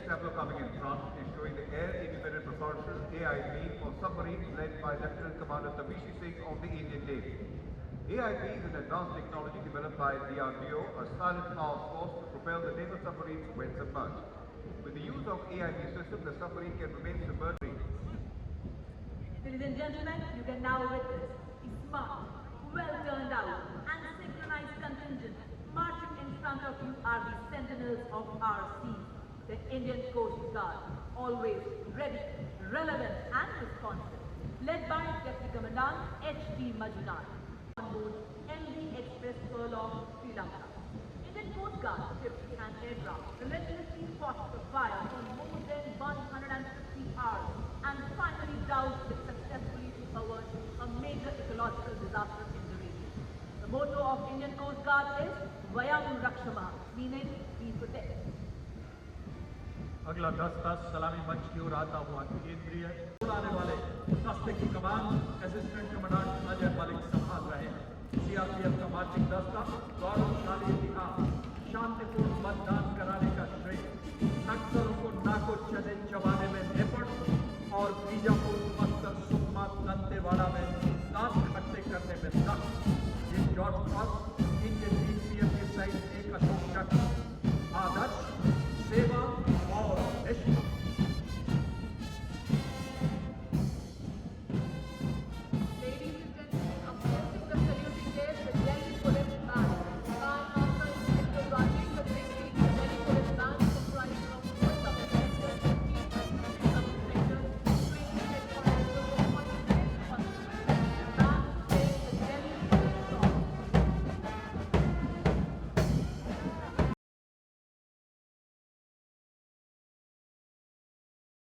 Tableaux coming in front is showing the Air Independent Propulsion AIP for submarines led by Lieutenant Commander Tableux of the Indian Navy. AIP is an advanced technology developed by DRDO, a silent power source to propel the naval submarines when submerged. With the use of AIP system, the submarine can remain submerged. Ladies and gentlemen, you can now witness a smart, well turned out and synchronized contingent marching in front of you are the sentinels of our seas, the Indian Coast Guard, always ready, relevant and responsive, led by Deputy Commandant H.D. Majumdar on board MV Express Pearl of Sri Lanka. Indian Coast Guard ships and aircraft relentlessly fought the fire for more than 150 hours and finally doused it successfully to avert a major ecological disaster in the region. The motto of Indian Coast Guard is Vayam Rakshama, meaning we protect. अगला दस्ता सलामी मंच की ओर आता हुआ केंद्रीय उड़ाने वाले दस्ते की कमान असिस्टेंट कमांडेंट अजय मलिक संभाल रहे हैं। सीआरपीएफ का मार्चिंग दस्ता गौरवशाली